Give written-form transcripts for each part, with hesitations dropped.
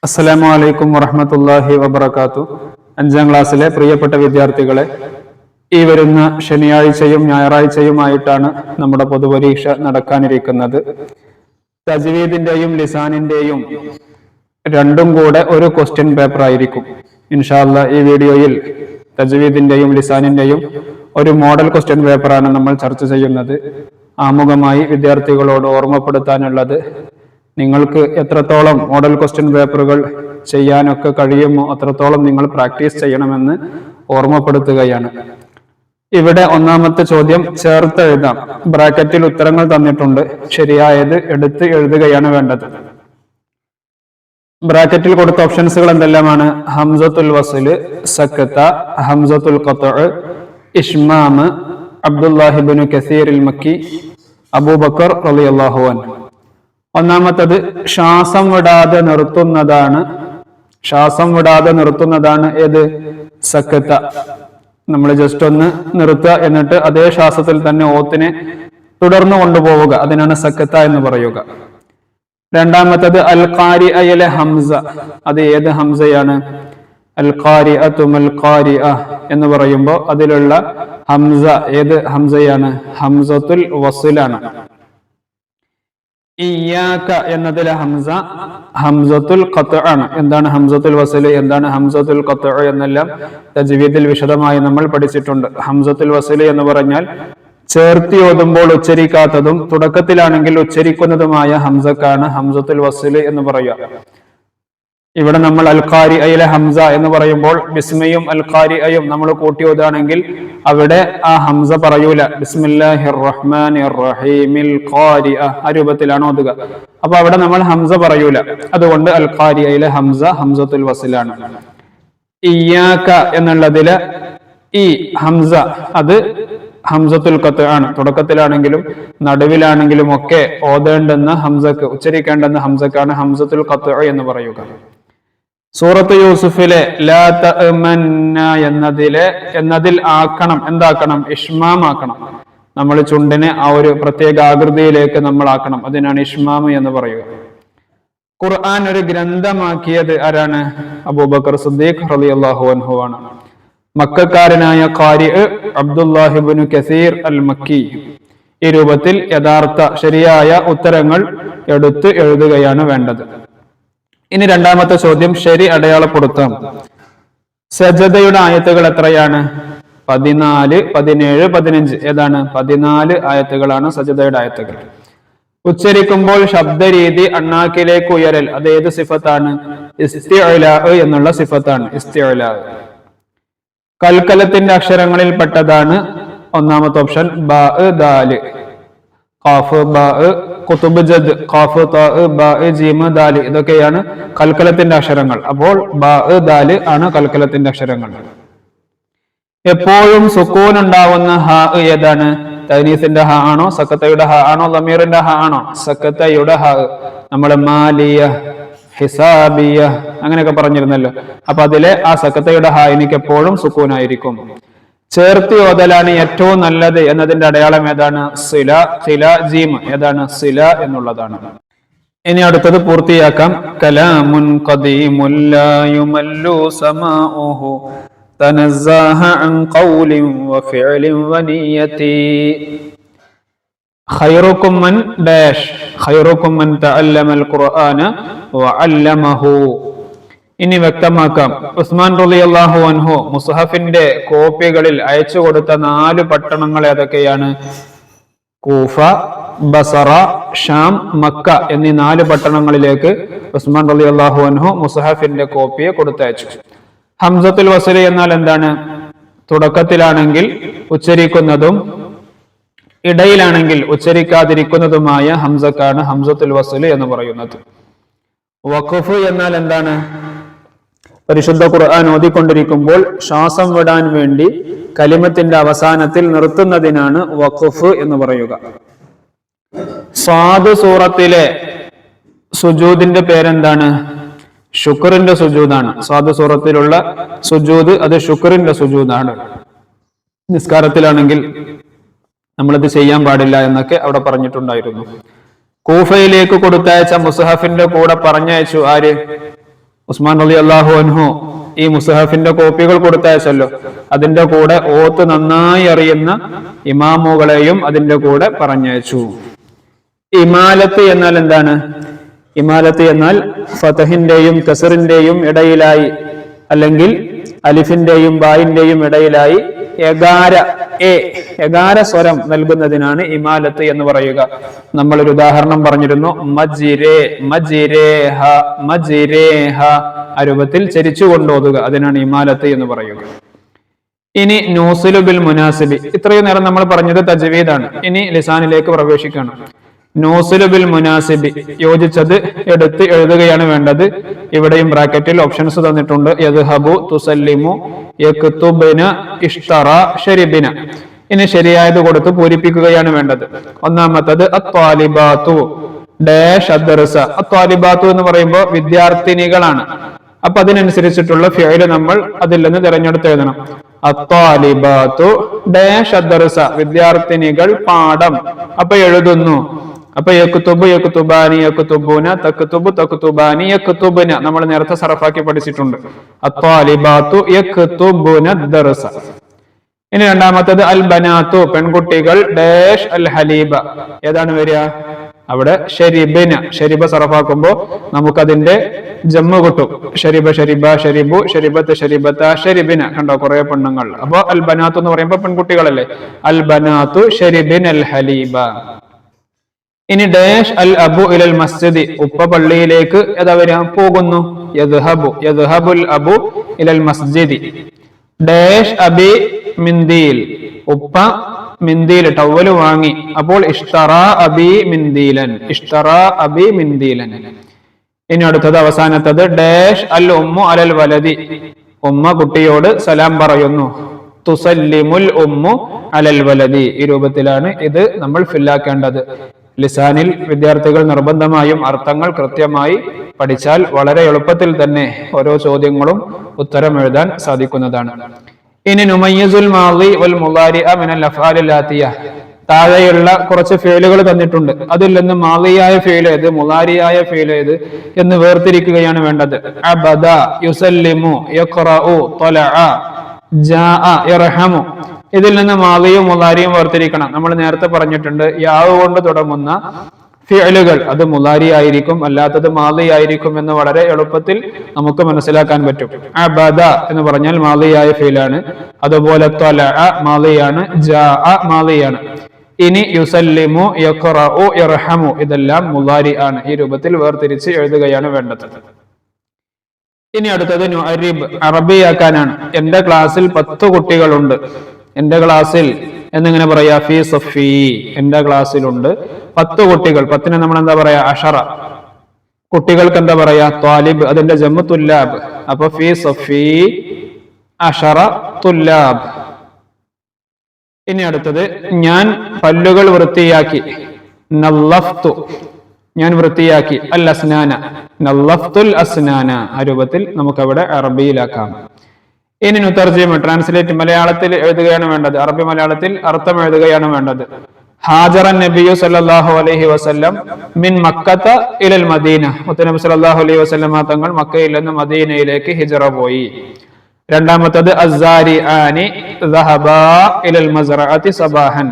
അസ്സലാമു അലൈക്കും വറഹ്മത്തുള്ളാഹി വബറകാതുഹു. 5ാം ക്ലാസ്സിലെ പ്രിയപ്പെട്ട വിദ്യാർത്ഥികളെ, ഈ വരുന്ന ശനിയാഴ്ചയും ഞായറാഴ്ചയുമായിട്ടാണ് നമ്മുടെ പൊതുപരീക്ഷ നടക്കാനിരിക്കുന്നത്. തജ്വീദിന്റെയും ലിസാനിന്റെയും രണ്ടും കൂടെ ഒരു ക്വസ്റ്റ്യൻ പേപ്പർ ആയിരിക്കും. ഇൻഷാ അല്ലാഹ് ഈ വീഡിയോയിൽ തജ്വീദിന്റെയും ലിസാനിന്റെയും ഒരു മോഡൽ ക്വസ്റ്റ്യൻ പേപ്പറാണ് നമ്മൾ ചർച്ച ചെയ്യുന്നത്. ആമുഖമായി വിദ്യാർത്ഥികളോട് ഓർമ്മപ്പെടുത്താനുള്ളത്, നിങ്ങൾക്ക് എത്രത്തോളം മോഡൽ ക്വസ്റ്റ്യൻ പേപ്പറുകൾ ചെയ്യാനൊക്കെ കഴിയുമോ അത്രത്തോളം നിങ്ങൾ പ്രാക്ടീസ് ചെയ്യണമെന്ന് ഓർമ്മപ്പെടുത്തുകയാണ്. ഇവിടെ ഒന്നാമത്തെ ചോദ്യം ചേർത്ത് എഴുതാം. ബ്രാക്കറ്റിൽ ഉത്തരങ്ങൾ തന്നിട്ടുണ്ട്. ശരിയായത് എടുത്ത് എഴുതുകയാണ് വേണ്ടത്. ബ്രാക്കറ്റിൽ കൊടുത്ത ഓപ്ഷൻസുകൾ എന്തെല്ലാമാണ്? ഹംസത്തുൽ വസ്ല്, സക്കത്ത, ഹംസത്തുൽ ഖത്അ, ഇഷ്മാം, അബ്ദുല്ലാഹി ഇബ്നു കസീർ അൽ മക്കി, അബൂബക്കർ റളിയല്ലാഹു അൻഹു. ഒന്നാമത്തത് ശ്വാസം വിടാതെ നിർത്തുന്നതാണ്. ശ്വാസം വിടാതെ നിർത്തുന്നതാണ് ഏത്? സക്കത്ത. നമ്മൾ ജസ്റ്റ് ഒന്ന് നിർത്തുക, എന്നിട്ട് അതേ ശ്വാസത്തിൽ തന്നെ ഓത്തിനെ തുടർന്നു കൊണ്ടുപോവുക, അതിനാണ് സക്കത്ത എന്ന് പറയുക. രണ്ടാമത്തത് അൽ ഖാരിഅയിലെ ഹംസ. അത് ഏത് ഹംസയാണ്? അൽ ഖാരിഅതു മൽ ഖാരിഅ എന്ന് പറയുമ്പോൾ അതിലുള്ള ഹംസ ഏത് ഹംസയാണ്? ഹംസത്തുൽ വസ്ലാണ്. ഇയ്യാക എന്നതിലെ ഹംസ ഹംസത്തുൽ ഖത്അ ആണ്. എന്താണ് ഹംസത്തുൽ വസ്ൽ, എന്താണ് ഹംസത്തുൽ ഖത്അ എന്നെല്ലാം തജ്വീദിൽ വിശദമായി നമ്മൾ പഠിച്ചിട്ടുണ്ട്. ഹംസത്തുൽ വസ്ൽ എന്ന് പറഞ്ഞാൽ ചേർത്തി ഓതുമ്പോൾ ഉച്ചരിക്കാത്തതും തുടക്കത്തിലാണെങ്കിൽ ഉച്ചരിക്കുന്നതുമായ ഹംസക്കാണ് ഹംസത്തുൽ വസ്ൽ എന്ന് പറയുക. ഇവിടെ നമ്മൾ അൽ ഖാരിഅയിലെ ഹംസ എന്ന് പറയുമ്പോൾ ബിസ്മയും അൽ ഖാരിഅയും നമ്മൾ കൂട്ടി ഓതുകയാണെങ്കിൽ അവിടെ ആ ഹംസ പറയൂല. ബിസ്മില്ലാഹിർ റഹ്മാനിർ റഹീമിൽ ഖാരിഅ ആ രൂപത്തിലാണ് ഓതുക. അപ്പൊ അവിടെ നമ്മൾ ഹംസ പറയൂല. അതുകൊണ്ട് അൽ ഖാരിഅയിലെ ഹംസ ഹംസത്തുൽ വസ്ലാണ്. ഇയ്യാക എന്നുള്ളതിലെ ഈ ഹംസ അത് ഹംസത്തുൽ ഖത്അ ആണ്. തുടക്കത്തിലാണെങ്കിലും നടുവിലാണെങ്കിലും ഒക്കെ ഓതേണ്ടുന്ന ഹംസക്ക്, ഉച്ചരിക്കേണ്ടുന്ന ഹംസക്കാണ് ഹംസത്തുൽ ഖത്അ എന്ന് പറയുക. സൂറത്ത് യൂസുഫിലെ ലാ തഅമന്ന എന്നതിൽ ആക്കണം, എന്താക്കണം? ഇഷ്മാം ആക്കണം. നമ്മൾ ചുണ്ടിനെ ആ ഒരു പ്രത്യേക ആകൃതിയിലേക്ക് നമ്മൾ ആക്കണം. അതിനാണ് ഇഷ്മാം എന്ന് പറയുക. ഖുർആൻ ഒരു ഗ്രന്ഥമാക്കിയത് ആരാണ്? അബൂബക്കർ സിദ്ദീഖ് റളിയല്ലാഹു അൻഹു ആണ്. മക്കക്കാരനായ ഖാരി അബ്ദുല്ലാഹി ഇബ്നു കസീർ അൽ മക്കി. ഈ രൂപത്തിൽ യഥാർത്ഥ ശരിയായ ഉത്തരങ്ങൾ എടുത്ത് എഴുതുകയാണ് വേണ്ടത്. ഇനി രണ്ടാമത്തെ ചോദ്യം ശരി അടയാളപ്പെടുത്താം. സജദയുടെ ആയത്തുകൾ എത്രയാണ്? 14, 17, 15. ഏതാണ്? 14 ആയത്തുകളാണ് സജദയുടെ ആയത്തുകൾ. ഉച്ചരിക്കുമ്പോൾ ശബ്ദരീതി അണ്ണാക്കിലേക്ക് ഉയരൽ, അതേത് സിഫത്താണ്? ഇസ്തിഅലാ എന്നുള്ള സിഫത്താണ്. ഇസ്തിഅലാ. കൽക്കലത്തിന്റെ അക്ഷരങ്ങളിൽ പെട്ടതാണ് ഒന്നാമത്തെ ഓപ്ഷൻ ബാ ദാല്. ഖാഫ് ബാ ഖുതുബ് ജദ്, ഖാഫ് താ ബാ ജീം ദാല്, ഇതൊക്കെയാണ് കൽക്കലത്തിന്റെ അക്ഷരങ്ങൾ. അപ്പോൾ ബാ ദാല് ആണ് കൽക്കലത്തിന്റെ അക്ഷരങ്ങൾ. എപ്പോഴും സുക്കൂൻ ഉണ്ടാവുന്ന ഹ ഏതാണ്? തനീസിന്റെ ഹ ആണോ? സക്കത്തയുടെ ഹ ആണോ? ലമീറിന്റെ ഹ ആണോ? സക്കത്തയുടെ ഹ. നമ്മൾ മാലിയ, ഹിസാബിയ അങ്ങനെയൊക്കെ പറഞ്ഞിരുന്നല്ലോ. അപ്പൊ അതിലെ ആ സക്കത്തയുടെ ഹ എനിക്ക് എപ്പോഴും സുക്കൂൻ ആയിരിക്കും. ചേർത്തി ഓതലാണ് ഏറ്റവും നല്ലത് എന്നതിന്റെ അടയാളം ഏതാണ്? സില, ഖില, ജീം. ഏതാണ്? സില എന്നുള്ളതാണ്. ഇനി അടുത്തത് പൂർത്തിയാക്കാം. കലാമുൻ ഖദീമുൻ ലാ യുമല്ലു സമാഉഹു തനസ്സഹ അൻ ഖൗലിൻ വഫിഅലിൻ വനിയതി ഖൈറുകും മൻ ഡാഷ് ഖൈറുകും മൻ തഅല്ലമൽ ഖുർആന വഅല്ലമഹു. ഇനി വ്യക്തമാക്കാം. ഉസ്മാൻ റളിയല്ലാഹു അൻഹു മുസ്ഹഫിന്റെ കോപ്പികളിൽ അയച്ചു കൊടുത്ത 4 പട്ടണങ്ങൾ ഏതൊക്കെയാണ്? കൂഫ, ബസറ, ഷാം, മക്ക എന്നീ 4 പട്ടണങ്ങളിലേക്ക് ഉസ്മാൻ റളിയല്ലാഹു അൻഹു മുസ്ഹഫിന്റെ കോപ്പിയെ കൊടുത്തയച്ചു. ഹംസത്തുൽ വസ്ൽ എന്നാൽ എന്താണ്? തുടക്കത്തിലാണെങ്കിൽ ഉച്ചരിക്കുന്നതും ഇടയിലാണെങ്കിൽ ഉച്ചരിക്കാതിരിക്കുന്നതുമായ ഹംസക്കാണ് ഹംസത്തുൽ വസ്ൽ എന്ന് പറയുന്നത്. വഖഫ് എന്നാൽ എന്താണ്? പരിശുദ്ധ ഖുർആൻ ഓതിക്കൊണ്ടിരിക്കുമ്പോൾ ശ്വാസം വിടാൻ വേണ്ടി കലിമത്തിന്റെ അവസാനത്തിൽ നിർത്തുന്നതിനാണ് വഖഫ് എന്ന് പറയുക. സാദ് സൂറത്തിലെ സുജൂദിന്റെ പേരെന്താണ്? ശുക്റിന്റെ സുജൂദാണ്. സാദ് സൂറത്തിലുള്ള സുജൂദ് അത് ശുക്റിന്റെ സുജൂദാണ്. നിസ്കാരത്തിലാണെങ്കിൽ നമ്മളിത് ചെയ്യാൻ പാടില്ല എന്നൊക്കെ അവിടെ പറഞ്ഞിട്ടുണ്ടായിരുന്നു. കൂഫയിലേക്ക് കൊടുത്തയച്ച മുസ്ഹഫിന്റെ കൂടെ പറഞ്ഞയച്ചു ആര്? ഉസ്മാൻ റളിയല്ലാഹു അൻഹു ഈ മുസഹഫിന്റെ കോപ്പികൾ കൊടുത്തയച്ചല്ലോ, അതിന്റെ കൂടെ ഓത്ത് നന്നായി അറിയുന്ന ഇമാമുകളെയും അതിന്റെ കൂടെ പറഞ്ഞയച്ചു. ഇമാലത്ത് എന്നാൽ എന്താണ്? ഇമാലത്ത് എന്നാൽ ഫതഹിന്റെയും കസറിന്റെയും ഇടയിലായി, അല്ലെങ്കിൽ അലിഫിന്റെയും ബായിന്റെയും ഇടയിലായി എകാര സ്വരം നൽകുന്നതിനാണ് ഇമാലത്ത് എന്ന് പറയുക. നമ്മളൊരു ഉദാഹരണം പറഞ്ഞിരുന്നു, മജിരേ മജിരേഹ മജിരേഹ, ആ രൂപത്തിൽ ചരിച്ചു കൊണ്ടോതുക, അതിനാണ് ഇമാലത്ത് എന്ന് പറയുക. ഇനി നൂസിലു ബിൽ മുനാസിബി, ഇത്രയും നേരം നമ്മൾ പറഞ്ഞത് തജ്വീദാണ്. ഇനി ലിസാനിലേക്ക് പ്രവേശിക്കണം. നൂസിലു ബിൽ മുനാസിബി, യോജിച്ചത് എടുത്ത് എഴുതുകയാണ് വേണ്ടത്. ഇവിടെയും ബ്രാക്കറ്റിൽ ഓപ്ഷൻസ് തന്നിട്ടുണ്ട്. യദ്ഹബു, തുസല്ലിമു, യക്തുബിന, ഇഷ്തറ, ശരിബിന. ഇനി ശരിയായത് കൊടുത്ത് പൂരിപ്പിക്കുകയാണ് വേണ്ടത്. ഒന്നാമത്തത് അത്വാലിബാത്തു ഡാഷ് അദ്ദർസ. അത്വാലിബാത്തു എന്ന് പറയുമ്പോൾ വിദ്യാർത്ഥിനികളാണ്. അപ്പൊ അതിനനുസരിച്ചിട്ടുള്ള ഫിഅല് നമ്മൾ അതിൽ നിന്ന് തിരഞ്ഞെടുത്ത് എഴുതണം. അത്വാലിബാത്തു ഡാഷ് അദ്ദർസ, വിദ്യാർത്ഥിനികൾ പാഠം. അപ്പൊ എഴുതുന്നു. അപ്പൊ യക്തുബു യക്തുബാനി യക്തുബൂന, തക്തുബു തക്തുബാനി യക്തുബുന, നമ്മൾ നേരത്തെ സർഫാക്കി പഠിച്ചിട്ടുണ്ട്. അത്വാലിബാത്തു യക്തുബുന ദർസ. ഇനി രണ്ടാമത്തത് അൽ ബനാത്തു, പെൺകുട്ടികൾ ഡാഷ് അൽ ഹലീബ. ഏതാണ് വരിക? അവിടെ ഷരിബിന. ഷരിബ സർഫാക്കുമ്പോ നമുക്കതിന്റെ ജമ്മു കിട്ടും. ഷരിബ ഷരിബ ഷരിബു ഷരിബത്ത് ഷരിബത്ത ഷരിബിന. കണ്ടോ, കുറെ പെണ്ണുങ്ങൾ. അപ്പൊ അൽ ബനാത്തു എന്ന് പറയുമ്പോ പെൺകുട്ടികളല്ലേ. അൽ ബനാത്തു ഷരിബിൻ അൽ ഹലീബ. ഇനി ഡാഷ് അൽ അബു ഇലൽ മസ്ജിദി, ഉപ്പ പള്ളിയിലേക്ക് ഏതാ വരിക? പോകുന്നു. യദ്ഹബു യദ്ഹബുൽ അബു ഇലൽ മസ്ജിദി. ഡാഷ് അബി മിന്ദീൽ, ഉപ്പ മിന്ദീൽ ടവല് വാങ്ങി. അപ്പോൾ ഇഷ്തറ അബി മിന്ദീലൻ, ഇഷ്തറ അബി മിന്ദീലൻ. ഇനി അടുത്തത് അവസാനത്തത് ഡാഷ് അൽ ഉമ്മു അലൽ വലദി, ഉമ്മ കുട്ടിയോട് സലാം പറയുന്നു. തുസല്ലിമുൽ ഉമ്മു അലൽ വലദി. ഈ രൂപത്തിലാണ് ഇത് നമ്മൾ ഫില്ലാക്കേണ്ടത്. ലിസാനിൽ വിദ്യാർത്ഥികൾ നിർബന്ധമായും അർത്ഥങ്ങൾ കൃത്യമായി പഠിച്ചാൽ വളരെ എളുപ്പത്തിൽ തന്നെ ഓരോ ചോദ്യങ്ങളും ഉത്തരം എഴുതാൻ സാധിക്കുന്നതാണ്. ഇനി നുമയ്യിസുൽ മാളി വൽ മുളാരിഅ മിനൽ അഫ്ആലിൽ ആതിയ, താഴെയുള്ള കുറച്ച് ഫീലുകൾ തന്നിട്ടുണ്ട്. അതിൽ നിന്ന് മാളിയായ ഫീൽ ഏത്, മുളാരിയായ ഫീൽ ഏത് എന്ന് വേർതിരിക്കുകയാണ് വേണ്ടത്. അബദ, യുസല്ലിമു, യഖറഉ, തലഅ, ജാഅ, യർഹമു. ഇതിൽ നിന്ന് മാളിയും മുളാരിയും വേർതിരിക്കണം. നമ്മൾ നേരത്തെ പറഞ്ഞിട്ടുണ്ട്, യാവ് കൊണ്ട് തുടങ്ങുന്ന ഫിഅലുകൾ അത് മുളാരി ആയിരിക്കും, അല്ലാത്തത് മാളി ആയിരിക്കും എന്ന് വളരെ എളുപ്പത്തിൽ നമുക്ക് മനസ്സിലാക്കാൻ പറ്റും. അബദ എന്ന് പറഞ്ഞാൽ മാളിയായ ഫീലാണ്. അതുപോലെ തലഅ മാളിയാണ്, ജാഅ മാളിയാണ്. ഇനി യുസല്ലിമു, യഖറഉ, യർഹമു ഇതെല്ലാം മുളാരി ആണ്. ഈ രൂപത്തിൽ വേർതിരിച്ച് എഴുതുകയാണ് വേണ്ടത്. ഇനി അടുത്തത് നുഅരിബ്, അറബിയാക്കാനാണ്. എന്റെ ക്ലാസ്സിൽ 10 കുട്ടികളുണ്ട്. എന്റെ ക്ലാസ്സിൽ എന്നിങ്ങനെ പറയാ? ഫീ സഫി, എന്റെ ക്ലാസ്സിലുണ്ട് 10 കുട്ടികൾ. 10നെ നമ്മൾ എന്താ പറയാ? അഷറ. കുട്ടികൾക്ക് എന്താ പറയാ? ത്വാലിബ്, അതിന്റെ ജമ്മു തുല്ലാബ്. അപ്പൊ ഫീ സഫി അഷറ തുല്ലാബ്. ഇനി അടുത്തത് ഞാൻ പല്ലുകൾ വൃത്തിയാക്കി. നല്ലഫ്തു, ഞാൻ വൃത്തിയാക്കി. അൽ അസ്നാന, നല്ലഫ്തുൽ അസ്നാന. ആ രൂപത്തിൽ നമുക്കവിടെ അറബിയിലാക്കാം. ഇനി നുതർജിമ, ട്രാൻസ്ലേറ്റ്, മലയാളത്തിൽ എഴുതുകയാണ് വേണ്ടത്. അറബി മലയാളത്തിൽ അർത്ഥം എഴുതുകയാണ് വേണ്ടത്. ഹാജറൻ നബിയു സല്ലല്ലാഹു അലൈഹി വസല്ലം മിൻ മക്കത്ത ഇലൽ മദീന, മുത്തനബി സല്ലല്ലാഹു അലൈഹി വസല്ലം തങ്ങൾ മക്കയിൽ നിന്ന് മദീനയിലേക്ക് ഹിജറ പോയി. രണ്ടാമത്തത് അസ്സാരിആനി ദഹബാ ഇലൽ മസ്റഅതി സബാഹൻ.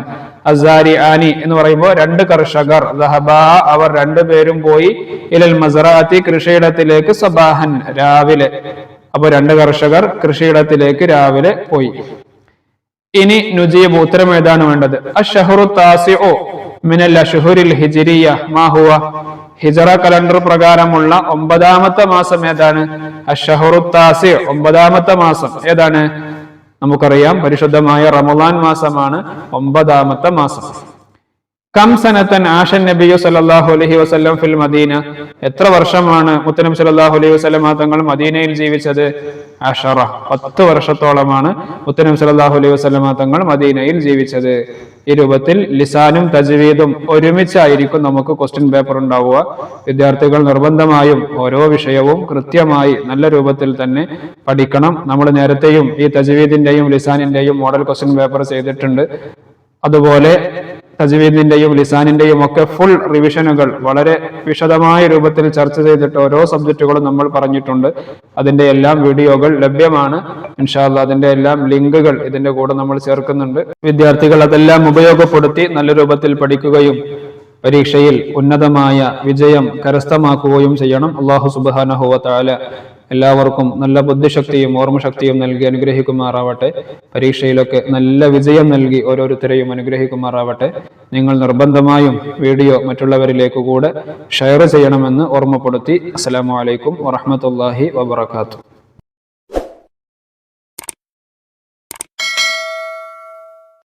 അസ്സാരിആനി എന്ന് പറയുമ്പോൾ 2 കർഷകർ, ദഹബാ അവർ 2 പേരും പോയി, ഇലൽ മസ്റഅതി കൃഷിയിടത്തിലേക്ക്, സബാഹൻ രാവിലെ. അപ്പൊ 2 കർഷകർ കൃഷിയിടത്തിലേക്ക് രാവിലെ പോയി. ഇനി നുജീബ്, ഉത്തരം എഴുതാണ് വേണ്ടത്. അഷ്ഹറു താസിഉ മിനൽ അഷ്ഹുരിൽ ഹിജ്രിയ മാ ഹുവ, ഹിജറ കലണ്ടർ പ്രകാരമുള്ള 9ാമത്തെ മാസം ഏതാണ്? അഷ്ഹറു താസി, 9ാമത്തെ മാസം ഏതാണ്? നമുക്കറിയാം, പരിശുദ്ധമായ റമളാൻ മാസമാണ് 9ാമത്തെ മാസം. കം സനത്തൻ ആഷൻ നബിയു സല്ലല്ലാഹു അലൈഹി വസല്ലം ഫിൽ മദീന, എത്ര വർഷമാണ് മുത്തനബി സല്ലല്ലാഹു അലൈഹി വസല്ലം തങ്ങൾ മദീനയിൽ ജീവിച്ചത്? 10 വർഷത്തോളമാണ് മുത്തനബി സല്ലല്ലാഹു അലൈഹി വസല്ലം തങ്ങൾ മദീനയിൽ ജീവിച്ചത്. ഈ രൂപത്തിൽ ലിസാനും തജ്വീദും ഒരുമിച്ചായിരിക്കും നമുക്ക് ക്വസ്റ്റ്യൻ പേപ്പർ ഉണ്ടാവുക. വിദ്യാർത്ഥികൾ നിർബന്ധമായും ഓരോ വിഷയവും കൃത്യമായി നല്ല രൂപത്തിൽ തന്നെ പഠിക്കണം. നമ്മൾ നേരത്തെയും ഈ തജ്വീദിന്റെയും ലിസാനിന്റെയും മോഡൽ ക്വസ്റ്റ്യൻ പേപ്പർ ചെയ്തിട്ടുണ്ട്. അതുപോലെ തജ്വീദിന്റെയും ലിസാനിന്റെയും ഒക്കെ ഫുൾ റിവിഷനുകൾ വളരെ വിശദമായ രൂപത്തിൽ ചർച്ച ചെയ്തിട്ട് ഓരോ സബ്ജക്റ്റുകളും നമ്മൾ പറഞ്ഞിട്ടുണ്ട്. അതിന്റെ എല്ലാം വീഡിയോകൾ ലഭ്യമാണ്. ഇൻഷാ അല്ലാഹ് അതിന്റെ എല്ലാം ലിങ്കുകൾ ഇതിന്റെ കൂടെ നമ്മൾ ചേർക്കുന്നുണ്ട്. വിദ്യാർത്ഥികൾ അതെല്ലാം ഉപയോഗപ്പെടുത്തി നല്ല രൂപത്തിൽ പഠിക്കുകയും പരീക്ഷയിൽ ഉന്നതമായ വിജയം കരസ്ഥമാക്കുകയും ചെയ്യണം. അല്ലാഹു സുബ്ഹാനഹു വ തആല എല്ലാവർക്കും നല്ല ബുദ്ധിശക്തിയും ഓർമ്മശക്തിയും നൽകി അനുഗ്രഹിക്കുമാറാവട്ടെ. പരീക്ഷയിലൊക്കെ നല്ല വിജയം നൽകി ഓരോരുത്തരെയും അനുഗ്രഹിക്കുമാറാവട്ടെ. നിങ്ങൾ നിർബന്ധമായും വീഡിയോ മറ്റുള്ളവരിലേക്ക് കൂടെ ഷെയർ ചെയ്യണമെന്ന് ഓർമ്മപ്പെടുത്തി. അസ്സലാമു അലൈക്കും വറഹ്മത്തുള്ളാഹി വബറകാതുഹു.